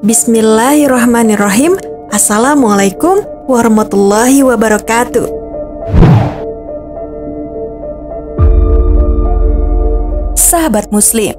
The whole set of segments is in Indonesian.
Bismillahirrahmanirrahim. Assalamualaikum warahmatullahi wabarakatuh. Sahabat Muslim,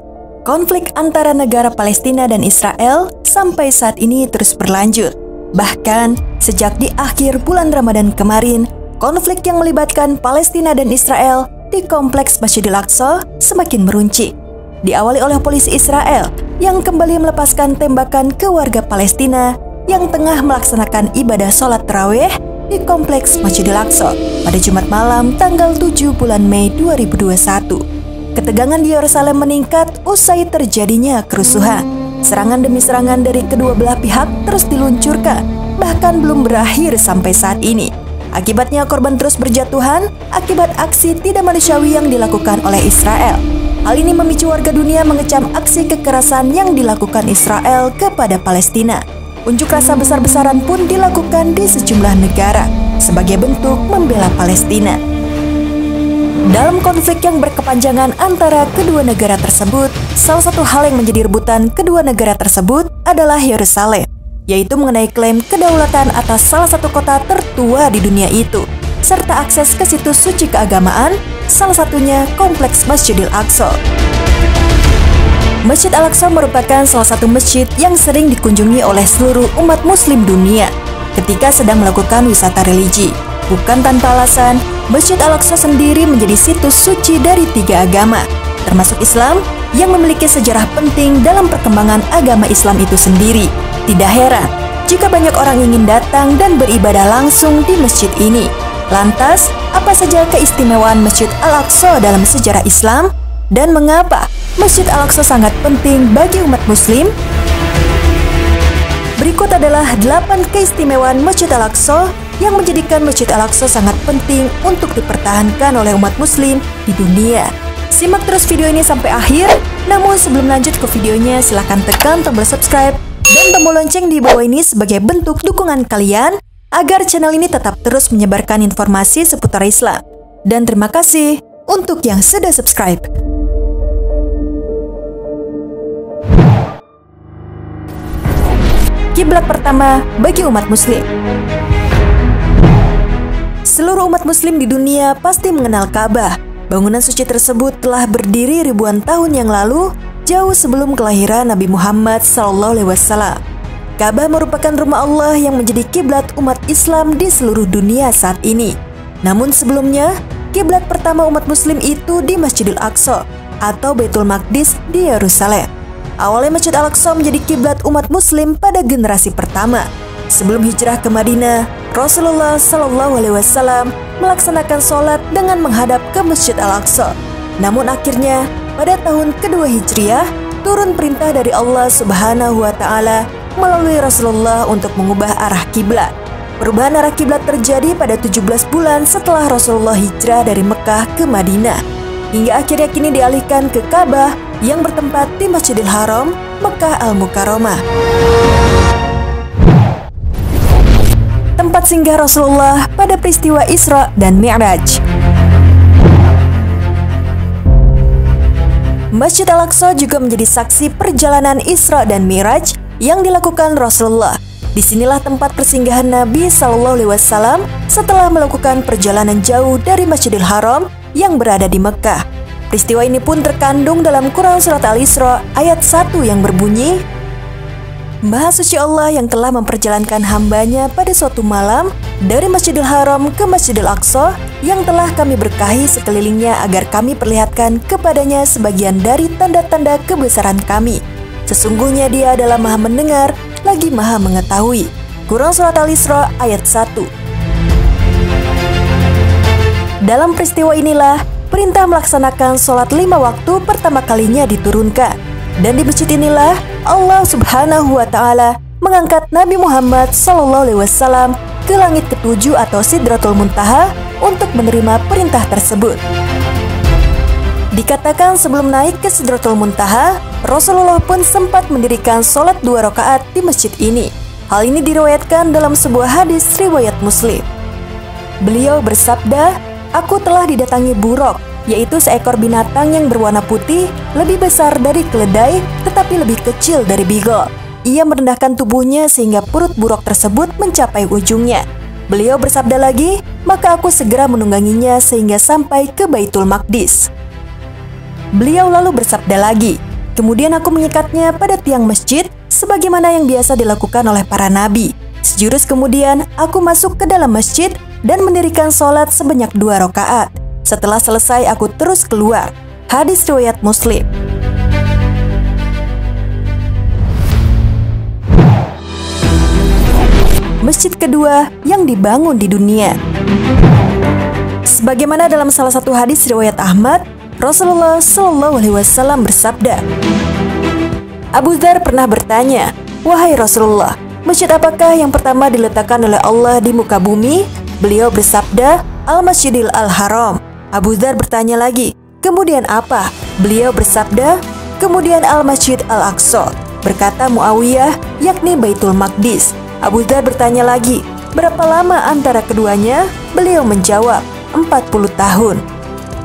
konflik antara negara Palestina dan Israel sampai saat ini terus berlanjut. Bahkan sejak di akhir bulan Ramadan kemarin, konflik yang melibatkan Palestina dan Israel di kompleks Masjidil Aqsa semakin meruncing. Diawali oleh polisi Israel yang kembali melepaskan tembakan ke warga Palestina yang tengah melaksanakan ibadah sholat tarawih di kompleks Masjidil Aqsa pada Jumat malam tanggal 7 bulan Mei 2021. Ketegangan di Yerusalem meningkat usai terjadinya kerusuhan. Serangan demi serangan dari kedua belah pihak terus diluncurkan, bahkan belum berakhir sampai saat ini. Akibatnya korban terus berjatuhan akibat aksi tidak manusiawi yang dilakukan oleh Israel. Hal ini memicu warga dunia mengecam aksi kekerasan yang dilakukan Israel kepada Palestina. Unjuk rasa besar-besaran pun dilakukan di sejumlah negara sebagai bentuk membela Palestina. Dalam konflik yang berkepanjangan antara kedua negara tersebut, salah satu hal yang menjadi rebutan kedua negara tersebut adalah Yerusalem, yaitu mengenai klaim kedaulatan atas salah satu kota tertua di dunia itu, serta akses ke situs suci keagamaan, salah satunya kompleks Masjidil Aqsa. Masjid Al-Aqsa merupakan salah satu masjid yang sering dikunjungi oleh seluruh umat muslim dunia ketika sedang melakukan wisata religi. Bukan tanpa alasan, Masjid Al-Aqsa sendiri menjadi situs suci dari 3 agama, termasuk Islam yang memiliki sejarah penting dalam perkembangan agama Islam itu sendiri. Tidak heran jika banyak orang ingin datang dan beribadah langsung di masjid ini. Lantas, apa saja keistimewaan Masjid Al-Aqsa dalam sejarah Islam? Dan mengapa Masjid Al-Aqsa sangat penting bagi umat muslim? Berikut adalah 8 keistimewaan Masjid Al-Aqsa yang menjadikan Masjid Al-Aqsa sangat penting untuk dipertahankan oleh umat muslim di dunia. Simak terus video ini sampai akhir. Namun sebelum lanjut ke videonya, silahkan tekan tombol subscribe dan tombol lonceng di bawah ini sebagai bentuk dukungan kalian agar channel ini tetap terus menyebarkan informasi seputar Islam. Dan terima kasih untuk yang sudah subscribe. Kiblat pertama bagi umat muslim. Seluruh umat muslim di dunia pasti mengenal Ka'bah. Bangunan suci tersebut telah berdiri ribuan tahun yang lalu, jauh sebelum kelahiran Nabi Muhammad SAW. Ka'bah merupakan rumah Allah yang menjadi kiblat umat Islam di seluruh dunia saat ini. Namun sebelumnya, kiblat pertama umat muslim itu di Masjidil Aqsa atau Baitul Maqdis di Yerusalem. Awalnya Masjid Al-Aqsa menjadi kiblat umat muslim pada generasi pertama. Sebelum hijrah ke Madinah, Rasulullah SAW melaksanakan sholat dengan menghadap ke Masjid Al-Aqsa. Namun akhirnya, pada tahun kedua Hijriah, turun perintah dari Allah Subhanahu wa Ta'ala melalui Rasulullah untuk mengubah arah kiblat. Perubahan arah kiblat terjadi pada 17 bulan setelah Rasulullah hijrah dari Mekah ke Madinah, hingga akhirnya kini dialihkan ke Ka'bah yang bertempat di Masjidil Haram, Mekah Al-Mukarramah. Tempat singgah Rasulullah pada peristiwa Isra dan Mi'raj. Masjid Al-Aqsa juga menjadi saksi perjalanan Isra dan Mi'raj yang dilakukan Rasulullah. Disinilah tempat persinggahan Nabi SAW setelah melakukan perjalanan jauh dari Masjidil Haram yang berada di Mekah. Peristiwa ini pun terkandung dalam Quran Surat Al-Isra ayat 1 yang berbunyi, Maha suci Allah yang telah memperjalankan hambanya pada suatu malam dari Masjidil Haram ke Masjidil Aqsa yang telah kami berkahi sekelilingnya agar kami perlihatkan kepadanya sebagian dari tanda-tanda kebesaran kami. Sesungguhnya dia adalah maha mendengar lagi maha mengetahui. Quran Surat Al-Isra ayat 1. Dalam peristiwa inilah perintah melaksanakan sholat 5 waktu pertama kalinya diturunkan. Dan di masjid inilah Allah Subhanahu wa Ta'ala mengangkat Nabi Muhammad SAW ke langit ke-7 atau Sidratul Muntaha untuk menerima perintah tersebut. Dikatakan sebelum naik ke Sidratul Muntaha, Rasulullah pun sempat mendirikan sholat 2 rakaat di masjid ini. Hal ini diriwayatkan dalam sebuah hadis riwayat Muslim. Beliau bersabda, "Aku telah didatangi buruk, yaitu seekor binatang yang berwarna putih, lebih besar dari keledai, tetapi lebih kecil dari bigol. ia merendahkan tubuhnya sehingga perut buruk tersebut mencapai ujungnya. Beliau bersabda lagi, maka aku segera menungganginya sehingga sampai ke Baitul Maqdis. Beliau lalu bersabda lagi, kemudian aku mengikatnya pada tiang masjid sebagaimana yang biasa dilakukan oleh para nabi. Sejurus kemudian aku masuk ke dalam masjid dan mendirikan sholat sebanyak 2 rakaat. Setelah selesai aku terus keluar. Hadis riwayat Muslim. Masjid kedua yang dibangun di dunia. Sebagaimana dalam salah satu hadis riwayat Ahmad, Rasulullah Shallallahu Alaihi Wasallam bersabda, Abu Dzar pernah bertanya, wahai Rasulullah, masjid apakah yang pertama diletakkan oleh Allah di muka bumi? Beliau bersabda, Al-Masjidil Al-Haram. Abu Dzar bertanya lagi, kemudian apa? Beliau bersabda, kemudian Al-Masjid Al-Aqsa. Berkata Muawiyah, yakni Baitul Maqdis. Abu Dzar bertanya lagi, berapa lama antara keduanya? Beliau menjawab, 40 tahun.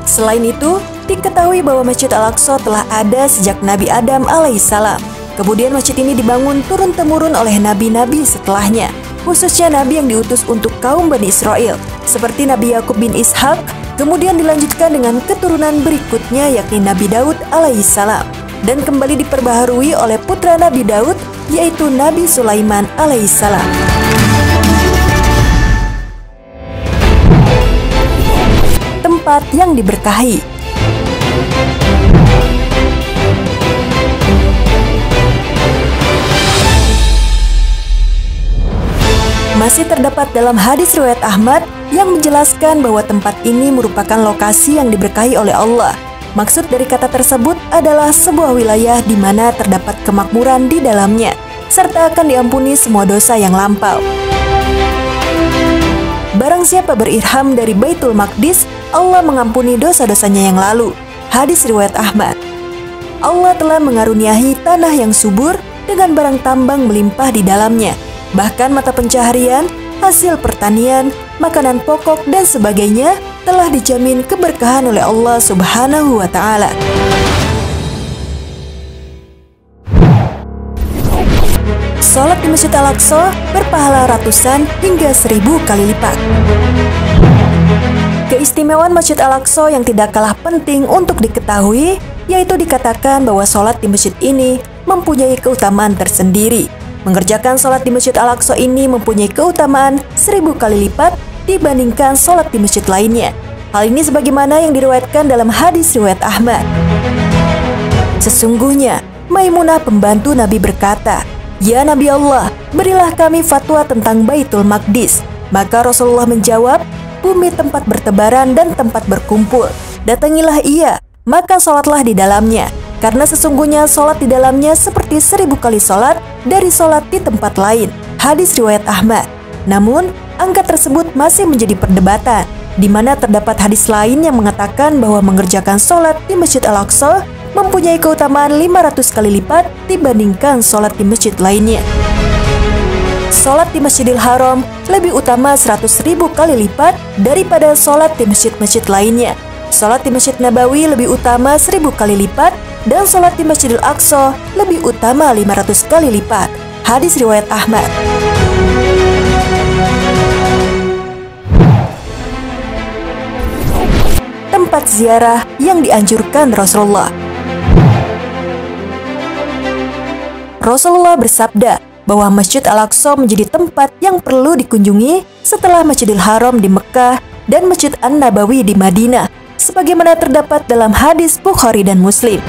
Selain itu, diketahui bahwa Masjid Al-Aqsa telah ada sejak Nabi Adam alaihissalam. Kemudian masjid ini dibangun turun-temurun oleh nabi-nabi setelahnya, khususnya nabi yang diutus untuk kaum Bani Israel, seperti Nabi Yakub bin Ishak. Kemudian dilanjutkan dengan keturunan berikutnya yakni Nabi Daud alaihissalam, dan kembali diperbaharui oleh putra Nabi Daud yaitu Nabi Sulaiman alaihissalam. Tempat yang diberkahi. Masih terdapat dalam hadis riwayat Ahmad yang menjelaskan bahwa tempat ini merupakan lokasi yang diberkahi oleh Allah. Maksud dari kata tersebut adalah sebuah wilayah di mana terdapat kemakmuran di dalamnya, serta akan diampuni semua dosa yang lampau. Barang siapa berirham dari Baitul Maqdis, Allah mengampuni dosa-dosanya yang lalu. Hadis riwayat Ahmad. Allah telah mengaruniahi tanah yang subur dengan barang tambang melimpah di dalamnya. Bahkan mata pencaharian, hasil pertanian, makanan pokok, dan sebagainya telah dijamin keberkahan oleh Allah Subhanahu wa Ta'ala. Sholat di Masjid Al-Aqsa berpahala ratusan hingga 1000 kali lipat. Keistimewaan Masjid Al-Aqsa yang tidak kalah penting untuk diketahui, yaitu dikatakan bahwa sholat di masjid ini mempunyai keutamaan tersendiri. Mengerjakan sholat di Masjid Al-Aqsa ini mempunyai keutamaan 1000 kali lipat dibandingkan sholat di masjid lainnya. Hal ini sebagaimana yang diriwayatkan dalam hadis riwayat Ahmad. Sesungguhnya, Maimunah pembantu Nabi berkata, Ya Nabi Allah, berilah kami fatwa tentang Baitul Maqdis. Maka Rasulullah menjawab, bumi tempat bertebaran dan tempat berkumpul. Datangilah ia, maka sholatlah di dalamnya. Karena sesungguhnya sholat di dalamnya seperti 1000 kali sholat dari sholat di tempat lain. Hadis riwayat Ahmad. Namun, angka tersebut masih menjadi perdebatan, di mana terdapat hadis lain yang mengatakan bahwa mengerjakan sholat di Masjid Al-Aqsa mempunyai keutamaan 500 kali lipat dibandingkan sholat di masjid lainnya. Sholat di Masjidil Haram lebih utama 100.000 kali lipat daripada sholat di masjid-masjid lainnya. Sholat di Masjid Nabawi lebih utama 1000 kali lipat, dan sholat di Masjidil Aqsa lebih utama 500 kali lipat. Hadis riwayat Ahmad. Tempat ziarah yang dianjurkan Rasulullah. Rasulullah bersabda bahwa Masjid Al-Aqsa menjadi tempat yang perlu dikunjungi setelah Masjidil Haram di Mekkah dan Masjid An-Nabawi di Madinah, sebagaimana terdapat dalam hadis Bukhari dan Muslim.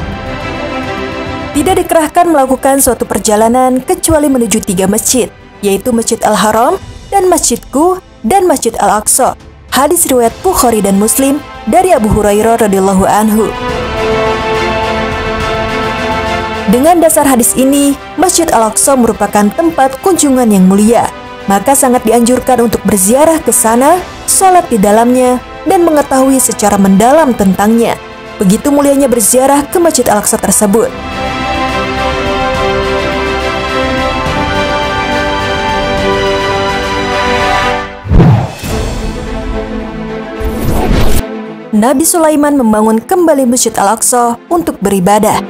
Tidak dikerahkan melakukan suatu perjalanan kecuali menuju 3 masjid, yaitu Masjid Al-Haram dan Masjidku dan Masjid Al-Aqsa. Hadis riwayat Bukhari dan Muslim dari Abu Hurairah radhiyallahu anhu. Dengan dasar hadis ini, Masjid Al-Aqsa merupakan tempat kunjungan yang mulia. Maka sangat dianjurkan untuk berziarah ke sana, sholat di dalamnya, dan mengetahui secara mendalam tentangnya. Begitu mulianya berziarah ke Masjid Al-Aqsa tersebut. Nabi Sulaiman membangun kembali Masjid Al-Aqsa untuk beribadah.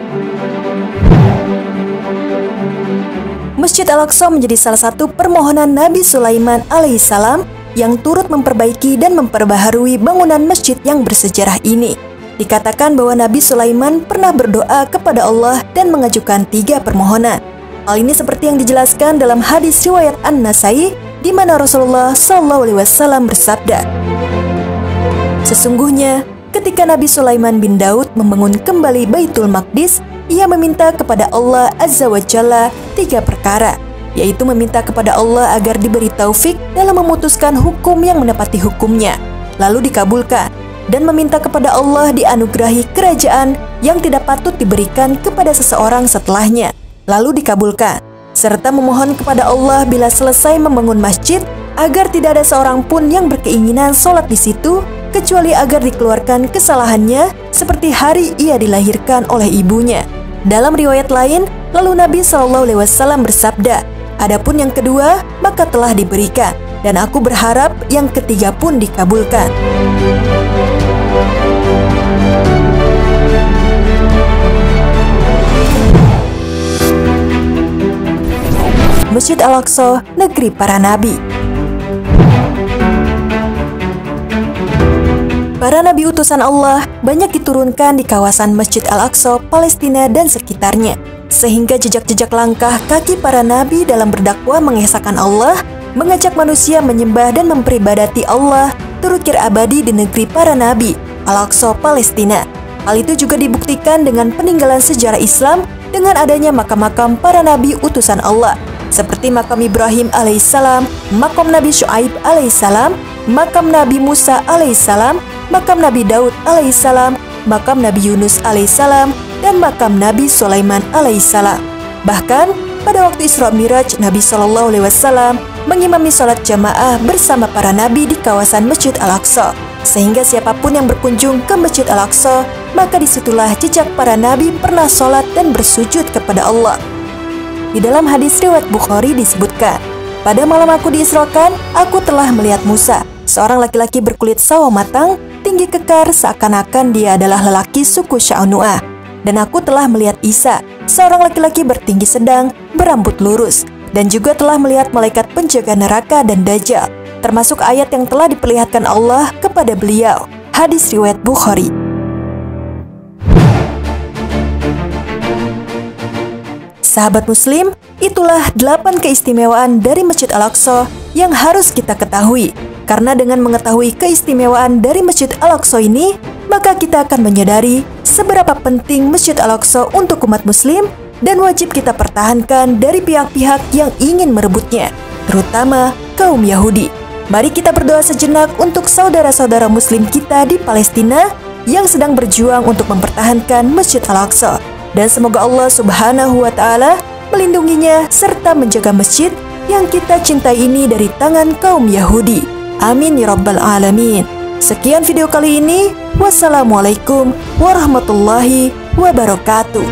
Masjid Al-Aqsa menjadi salah satu permohonan Nabi Sulaiman alaihissalam yang turut memperbaiki dan memperbaharui bangunan masjid yang bersejarah ini. Dikatakan bahwa Nabi Sulaiman pernah berdoa kepada Allah dan mengajukan 3 permohonan. Hal ini seperti yang dijelaskan dalam hadis riwayat An-Nasai, di mana Rasulullah SAW bersabda, "Sesungguhnya, ketika Nabi Sulaiman bin Daud membangun kembali Baitul Maqdis, ia meminta kepada Allah Azza wa Jalla 3 perkara, yaitu meminta kepada Allah agar diberi taufik dalam memutuskan hukum yang menepati hukumnya, lalu dikabulkan, dan meminta kepada Allah dianugerahi kerajaan yang tidak patut diberikan kepada seseorang setelahnya, lalu dikabulkan, serta memohon kepada Allah bila selesai membangun masjid agar tidak ada seorang pun yang berkeinginan sholat di situ kecuali agar dikeluarkan kesalahannya seperti hari ia dilahirkan oleh ibunya." Dalam riwayat lain, lalu Nabi SAW bersabda, "Adapun yang kedua, maka telah diberikan, dan aku berharap yang ketiga pun dikabulkan." Masjid Al-Aqsa, negeri para nabi. Para nabi utusan Allah banyak diturunkan di kawasan Masjid Al-Aqsa, Palestina dan sekitarnya, sehingga jejak-jejak langkah kaki para nabi dalam berdakwah mengesahkan Allah, mengajak manusia menyembah dan memperibadati Allah terukir abadi di negeri para nabi, Al-Aqsa, Palestina. Hal itu juga dibuktikan dengan peninggalan sejarah Islam dengan adanya makam-makam para nabi utusan Allah, seperti makam Ibrahim alaihissalam, makam Nabi Syuaib alaihissalam, makam Nabi Musa alaihissalam, makam Nabi Daud alaihissalam, makam Nabi Yunus alaihissalam, dan makam Nabi Sulaiman alaihissalam. Bahkan pada waktu Isra Miraj, Nabi SAW mengimami sholat jamaah bersama para nabi di kawasan Masjid Al-Aqsa, sehingga siapapun yang berkunjung ke Masjid Al-Aqsa, maka disitulah jejak para nabi pernah sholat dan bersujud kepada Allah. Di dalam hadis riwayat Bukhari disebutkan, "Pada malam aku diisrokan, aku telah melihat Musa, seorang laki-laki berkulit sawo matang, tinggi kekar seakan-akan dia adalah lelaki suku Sya'nu'ah. Dan aku telah melihat Isa, seorang laki-laki bertinggi sedang, berambut lurus, dan juga telah melihat malaikat penjaga neraka dan Dajjal, termasuk ayat yang telah diperlihatkan Allah kepada beliau." Hadis riwayat Bukhari. Sahabat Muslim, itulah 8 keistimewaan dari Masjid Al-Aqsa yang harus kita ketahui. Karena dengan mengetahui keistimewaan dari Masjid Al-Aqsa ini, maka kita akan menyadari seberapa penting Masjid Al-Aqsa untuk umat Muslim dan wajib kita pertahankan dari pihak-pihak yang ingin merebutnya, terutama kaum Yahudi. Mari kita berdoa sejenak untuk saudara-saudara Muslim kita di Palestina yang sedang berjuang untuk mempertahankan Masjid Al-Aqsa. Dan semoga Allah Subhanahu wa Ta'ala melindunginya serta menjaga masjid yang kita cintai ini dari tangan kaum Yahudi. Amin ya Rabbal Alamin. Sekian video kali ini. Wassalamualaikum warahmatullahi wabarakatuh.